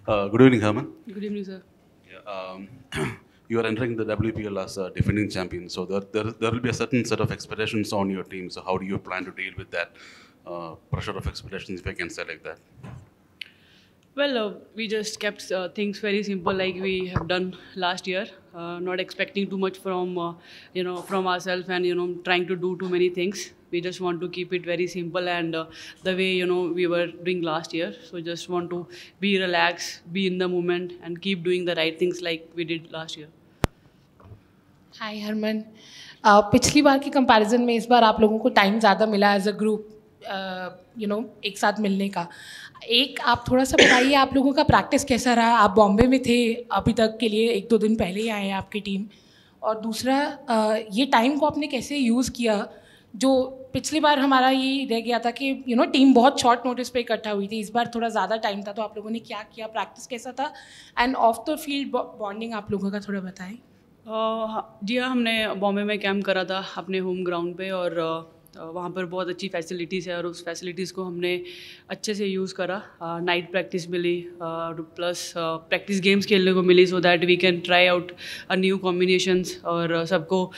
Good evening, Herman. Good evening, sir. Yeah, you are entering the WPL as a defending champion, so there will be a certain set of expectations on your team. So how do you plan to deal with that pressure of expectations, if I can say like that? Well, we just kept things very simple, like we have done last year. Not expecting too much from from ourselves, and trying to do too many things. We just want to keep it very simple and the way we were doing last year. So just want to be relaxed, be in the moment, and keep doing the right things like we did last year. हाय हरमन। पिछली बार के comparison में इस बार आप लोगों को time ज़्यादा मिला as a group एक साथ मिलने का। एक आप थोड़ा सा बताइए आप लोगों का प्रैक्टिस कैसा रहा? आप बॉम्बे में थे अभी तक के लिए, 1-2 दिन पहले ही आए हैं आपकी टीम। और दूसरा ये टाइम को आपने कैसे यूज़ किया? जो पिछली बार हमारा ये रह गया था कि टीम बहुत शॉर्ट नोटिस पे इकट्ठा हुई थी, इस बार थोड़ा ज़्यादा टाइम था, तो आप लोगों ने क्या किया? प्रैक्टिस कैसा था? End of the field bonding आप लोगों का थोड़ा बताएं। जी हाँ, हमने बॉम्बे में कैंप करा था अपने होम ग्राउंड पे, और वहाँ पर बहुत अच्छी फैसिलिटीज़ है और उस फैसिलिटीज़ को हमने अच्छे से यूज़ करा। नाइट प्रैक्टिस मिली, प्लस प्रैक्टिस गेम्स खेलने को मिली, so that we can try out new combinations, और सबको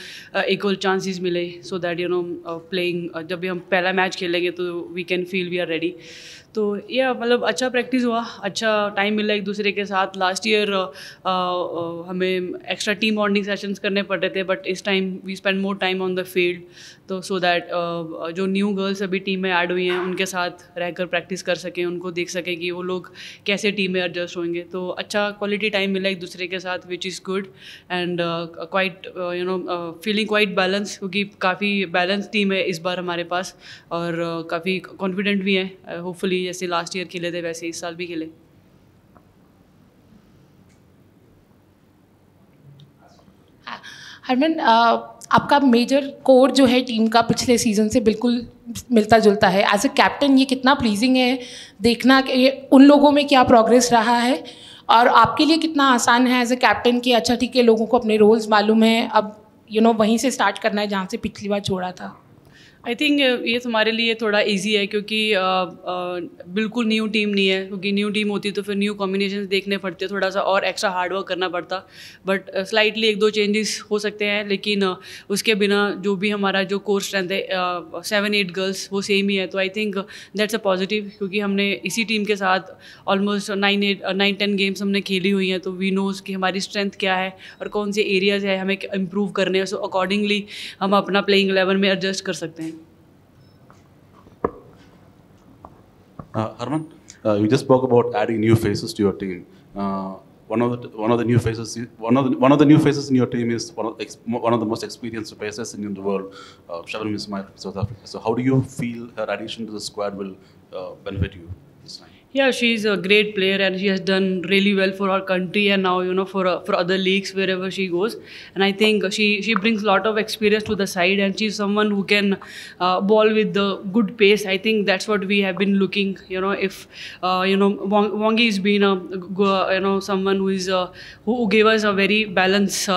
इक्वल चांसेस मिले, सो दैट प्लेइंग जब भी हम पहला मैच खेलेंगे तो we can feel we are ready. तो यह मतलब अच्छा प्रैक्टिस हुआ, अच्छा टाइम मिला एक दूसरे के साथ। लास्ट ईयर हमें एक्स्ट्रा टीम बॉन्डिंग सेशंस करने पड़ रहे थे, बट इस time we spend more time on the field, तो सो दैट जो न्यू गर्ल्स अभी टीम में ऐड हुई हैं उनके साथ रहकर प्रैक्टिस कर सकें, उनको देख सकें कि वो लोग कैसे टीम में एडजस्ट होंगे। तो अच्छा क्वालिटी टाइम मिला एक दूसरे के साथ, which is good, and quite feeling quite balance, क्योंकि काफ़ी बैलेंस टीम है इस बार हमारे पास, और काफ़ी कॉन्फिडेंट भी हैं। होपफुली जैसे लास्ट ईयर खेले थे वैसे इस साल भी खेले। हरमन, आपका मेजर कोर जो है टीम का पिछले सीज़न से बिल्कुल मिलता जुलता है। एज अ कैप्टन ये कितना प्लीजिंग है देखना कि उन लोगों में क्या प्रोग्रेस रहा है, और आपके लिए कितना आसान है एज अ कैप्टन कि अच्छा ठीक है, लोगों को अपने रोल्स मालूम है, अब वहीं से स्टार्ट करना है जहाँ से पिछली बार छोड़ा था। आई थिंक ये तुम्हारे लिए थोड़ा इजी है, क्योंकि बिल्कुल न्यू टीम नहीं है, क्योंकि न्यू टीम होती तो फिर न्यू कॉम्बिनेशंस देखने पड़ते, थोड़ा सा और एक्स्ट्रा हार्ड वर्क करना पड़ता। बट स्लाइटली 1-2 चेंजेस हो सकते हैं, लेकिन उसके बिना जो भी हमारा जो कोर स्ट्रेंथ है 7-8 गर्ल्स वो सेम ही है। तो I think that's a positive, क्योंकि हमने इसी टीम के साथ ऑलमोस्ट 9-10 गेम्स हमने खेली हुई हैं, तो वी नोज़ कि हमारी स्ट्रेंथ क्या है और कौन से एरियाज़ है हमें इम्प्रूव करने हैं। सो अकॉर्डिंगली हम अपना प्लेइंग 11 में एडजस्ट कर सकते हैं। Harman, you just spoke about adding new faces to your team. One of the new faces, one of the new faces in your team is one of the most experienced faces in the world, Shabnam Ismail from South Africa. So how do you feel her addition to the squad will benefit you this time? Yeah, she's a great player and she has done really well for our country, and now for other leagues wherever she goes. And I think she brings a lot of experience to the side, and she's someone who can ball with the good pace. I think that's what we have been looking. If Wongi has been someone who is who gave us a very balanced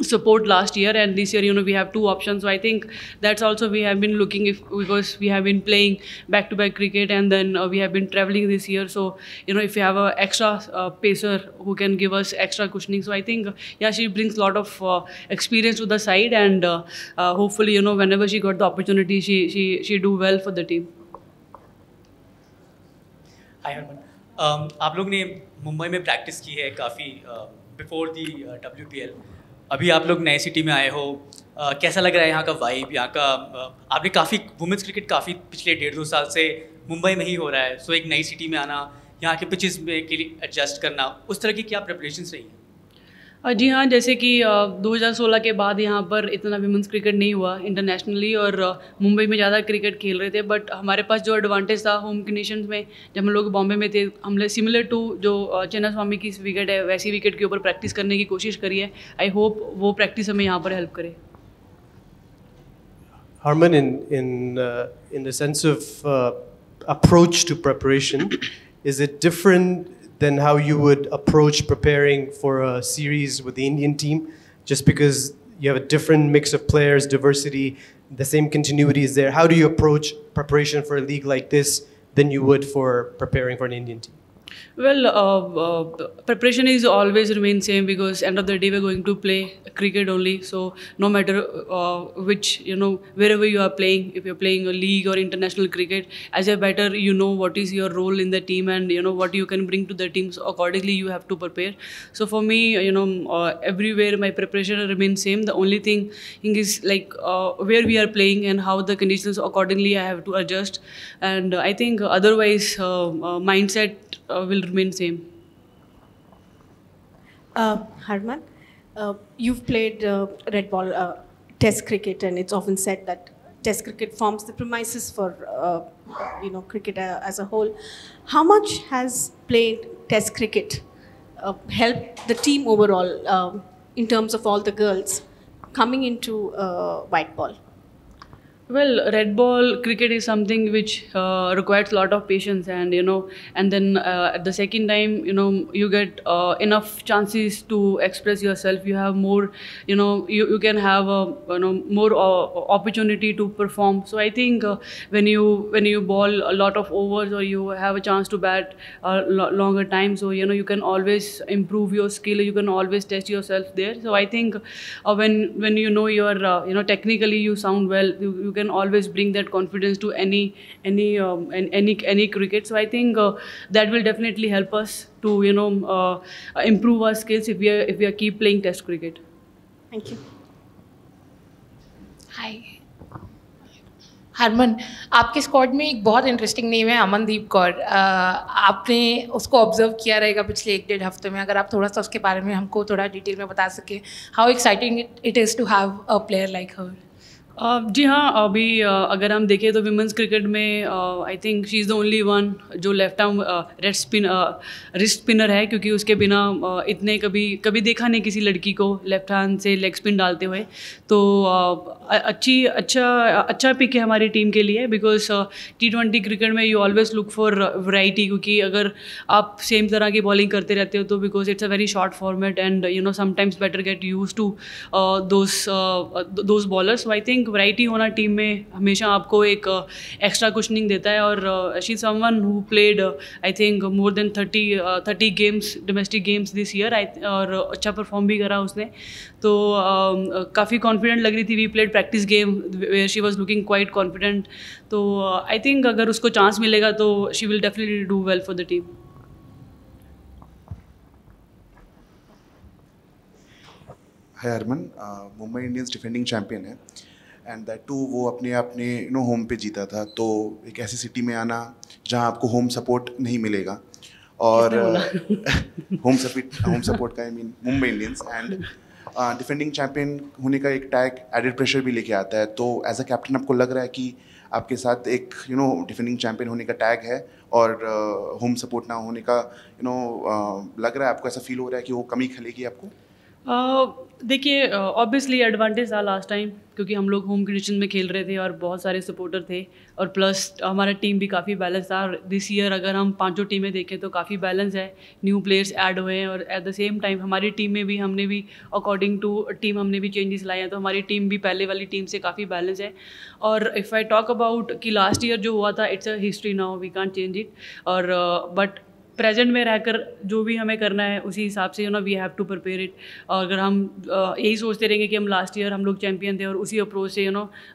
support last year, and this year we have 2 options. So I think that's also we have been looking, because we have been playing back-to-back cricket, and then we have been traveling this year. So if we have a extra pacer who can give us extra cushioning, so I think yeah, she brings a lot of experience to the side, and hopefully whenever she got the opportunity, she do well for the team. हाय हरमन, आप लोग ने मुंबई में practice की है काफ़ी before the WPL। अभी आप लोग नए सिटी में आए हो, कैसा लग रहा है यहाँ का वाइब? यहाँ का आपने काफ़ी वुमेंस क्रिकेट काफ़ी पिछले 1.5-2 साल से मुंबई में ही हो रहा है, सो एक नई सिटी में आना, यहाँ के पिचेस में के लिए एडजस्ट करना, उस तरह की क्या प्रिपरेशंस रही हैं? जी हाँ, जैसे कि 2016 के बाद यहाँ पर इतना विमेंस क्रिकेट नहीं हुआ इंटरनेशनली, और मुंबई में ज़्यादा क्रिकेट खेल रहे थे। बट हमारे पास जो एडवांटेज था होम कंडीशंस में, जब हम लोग बॉम्बे में थे, हमने सिमिलर टू जो चेन्नई स्वामी की विकेट है वैसी विकेट के ऊपर प्रैक्टिस करने की कोशिश करी है। आई होप वो प्रैक्टिस हमें यहाँ पर हेल्प करे। Harman, in the sense of approach to preparation, is it different than how you would approach preparing for a series with the Indian team? Just because you have a different mix of players, diversity, the same continuity is there. How do you approach preparation for a league like this than you would for preparing for an Indian team? Well, preparation is always remain same because end of the day we're going to play cricket only. So no matter which, wherever you are playing, if you're playing a league or international cricket, as a batter, you know what is your role in the team and what you can bring to the team. So accordingly, you have to prepare. So for me, everywhere my preparation remains same. The only thing is like where we are playing and how the conditions. Accordingly, I have to adjust. And I think otherwise, mindset will remain same. Harman, you've played red ball test cricket, and it's often said that test cricket forms the premises for cricket as a whole. How much has played test cricket helped the team overall in terms of all the girls coming into white ball? Well, red ball cricket is something which requires a lot of patience, and and then at the second time, you get enough chances to express yourself. You have more, you can have more opportunity to perform. So I think when you ball a lot of overs or you have a chance to bat longer time, so you can always improve your skill. You can always test yourself there. So I think when you are technically you sound well, you can always bring that confidence to any cricket. So I think that will definitely help us to improve our skills if we are keep playing test cricket. Thank you. हाय हरमन, आपके squad में एक बहुत interesting name है अमनदीप कौर. आपने उसको observe किया रहेगा पिछले 1-1.5 हफ्ते में. अगर आप थोड़ा सा उसके बारे में हमको थोड़ा डिटेल में बता सकें, how exciting it is to have a player like her. जी हाँ, अभी अगर हम देखें तो विमेंस क्रिकेट में I think she is the only one जो लेफ्ट आर्म रिस्ट स्पिनर है, क्योंकि उसके बिना इतने कभी देखा नहीं किसी लड़की को लेफ्ट हैंड से लेग स्पिन डालते हुए. तो अच्छा पिक है हमारी टीम के लिए, बिकॉज T20 क्रिकेट में you always look for variety, क्योंकि अगर आप सेम तरह की बॉलिंग करते रहते हो तो because it's a very short format and sometimes better get use to those bowlers. So I think variety होना टीम में हमेशा आपको एक एक्स्ट्रा कुशनिंग देता है. और she someone who played I think more than 30 games, domestic games this year, और अच्छा परफॉर्म भी करा उसने. तो काफ़ी कॉन्फिडेंट लग रही थी. We played practice game where she was looking quite confident. तो आई थिंक अगर उसको चांस मिलेगा तो she will definitely do well for the team. Hi Harman, Mumbai Indians defending champion है, एंड दैट टू वो अपने होम पे जीता था. तो एक ऐसी सिटी में आना जहां आपको होम सपोर्ट नहीं मिलेगा, और होम सपोर्ट का I mean Mumbai Indians, and defending champion होने का एक टैग एडेड प्रेशर भी लेके आता है. तो एज अ कैप्टन आपको लग रहा है कि आपके साथ एक डिफेंडिंग चैम्पियन होने का टैग है और होम सपोर्ट ना होने का लग रहा है, आपको ऐसा फील हो रहा है कि वो कमी खलेगी आपको? देखिए, ऑब्वियसली एडवांटेज था लास्ट टाइम, क्योंकि हम लोग होम कंडीशन में खेल रहे थे और बहुत सारे सपोर्टर थे, और प्लस हमारा टीम भी काफ़ी बैलेंस था. दिस ईयर अगर हम 5 टीमें देखें तो काफ़ी बैलेंस है, न्यू प्लेयर्स ऐड हुए हैं, और एट द सेम टाइम हमारी टीम में भी हमने भी अकॉर्डिंग टू टीम हमने भी चेंजेस लाए हैं. तो हमारी टीम भी पहले वाली टीम से काफ़ी बैलेंस है. और इफ़ आई टॉक अबाउट कि लास्ट ईयर जो हुआ था, it's a history now, we can't change it. और बट प्रेजेंट में रहकर जो भी हमें करना है उसी हिसाब से we have to prepare it. और अगर हम यही सोचते रहेंगे कि हम लास्ट ईयर हम लोग चैम्पियन थे और उसी अप्रोच से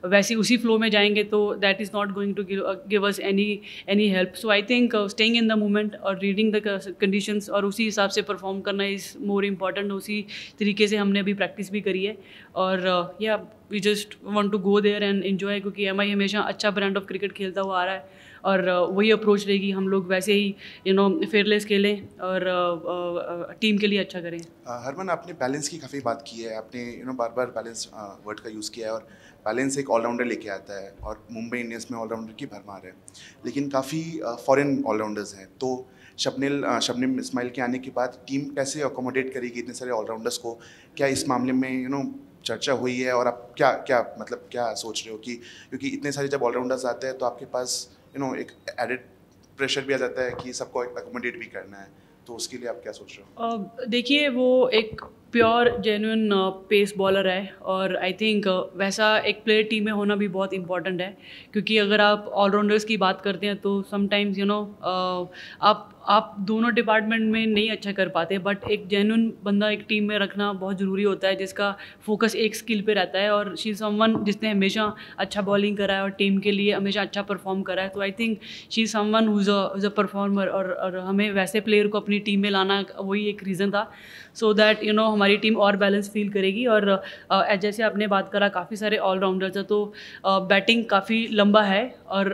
वैसे उसी फ्लो में जाएंगे, तो that is not going to give us any help. So I think staying in the moment और रीडिंग द कंडीशंस और उसी हिसाब से परफॉर्म करना इज़ मोर इम्पॉर्टेंट. उसी तरीके से हमने अभी प्रैक्टिस भी करी है, और या we just want to go there and enjoy, क्योंकि MI हमेशा अच्छा ब्रांड ऑफ क्रिकेट खेलता हुआ आ रहा है, और वही अप्रोच रहेगी. हम लोग वैसे ही फेयरलेस खेलें और टीम के लिए अच्छा करें. हरमन, आपने बैलेंस की काफ़ी बात की है, आपने बार बार बैलेंस वर्ड का यूज़ किया है, और बैलेंस एक ऑलराउंडर लेके आता है, और मुंबई इंडियंस में ऑलराउंडर की भरमार है, लेकिन काफ़ी फॉरेन ऑलराउंडर्स हैं. तो शबनम इस्माइल के आने के बाद टीम कैसे अकोमोडेट करेगी इतने सारे ऑलराउंडर्स को? क्या इस मामले में चर्चा हुई है, और आप क्या सोच रहे हो कि क्योंकि इतने सारे जब ऑलराउंडर्स आते हैं तो आपके पास एक एडेड प्रेशर भी आ जाता है कि सबको अकोमोडेट भी करना है, तो उसके लिए आप क्या सोच रहे हो? देखिए, वो एक प्योर जेन्युइन पेस बॉलर है और आई थिंक वैसा एक प्लेयर टीम में होना भी बहुत इंपॉर्टेंट है, क्योंकि अगर आप ऑलराउंडर्स की बात करते हैं तो समटाइम्स आप दोनों डिपार्टमेंट में नहीं अच्छा कर पाते, बट एक जेन्युइन बंदा एक टीम में रखना बहुत ज़रूरी होता है जिसका फोकस एक स्किल पे रहता है। और शी इज़ समवन जिसने हमेशा अच्छा बॉलिंग करा है और टीम के लिए हमेशा अच्छा परफॉर्म करा है, तो I think she is someone who's a performer. और हमें वैसे प्लेयर को अपनी टीम में लाना वही एक रीज़न था, सो दैट हमारी टीम और बैलेंस फील करेगी। और जैसे आपने बात करा काफ़ी सारे ऑलराउंडर्स हैं, तो बैटिंग काफ़ी लंबा है और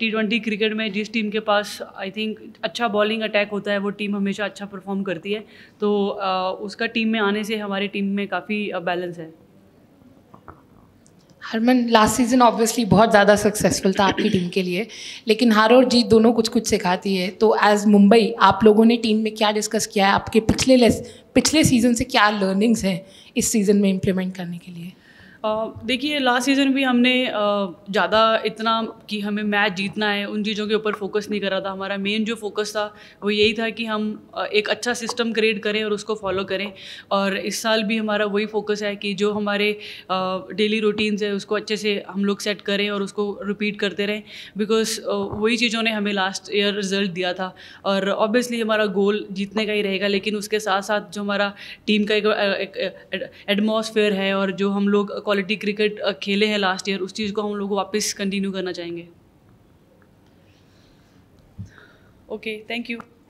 T20 क्रिकेट में जिस टीम के पास आई थिंक अच्छा बॉलिंग अटैक होता है वो टीम हमेशा अच्छा परफॉर्म करती है, तो उसका टीम में आने से हमारी टीम में काफ़ी बैलेंस है। हरमन, लास्ट सीज़न ऑब्वियसली बहुत ज़्यादा सक्सेसफुल था आपकी टीम के लिए, लेकिन हार और जीत दोनों कुछ कुछ सिखाती है। तो एज मुंबई आप लोगों ने टीम में क्या डिस्कस किया है? आपके पिछले सीज़न से क्या लर्निंग्स हैं इस सीज़न में इम्प्लीमेंट करने के लिए? देखिए, लास्ट सीज़न भी हमने ज़्यादा इतना कि हमें मैच जीतना है उन चीज़ों के ऊपर फोकस नहीं करा था। हमारा मेन जो फोकस था वो यही था कि हम एक अच्छा सिस्टम क्रिएट करें और उसको फॉलो करें। और इस साल भी हमारा वही फोकस है कि जो हमारे डेली रूटीन्स है उसको अच्छे से हम लोग सेट करें और उसको रिपीट करते रहें, बिकॉज वही चीज़ों ने हमें लास्ट ईयर रिजल्ट दिया था। और ऑब्वियसली हमारा गोल जीतने का ही रहेगा, लेकिन उसके साथ साथ जो हमारा टीम का एक एटमॉस्फेयर है और जो हम लोग क्वालिटी क्रिकेट खेले हैं लास्ट ईयर, उस चीज़ को हम लोग वापस कंटिन्यू करना चाहेंगे। Okay, thank you.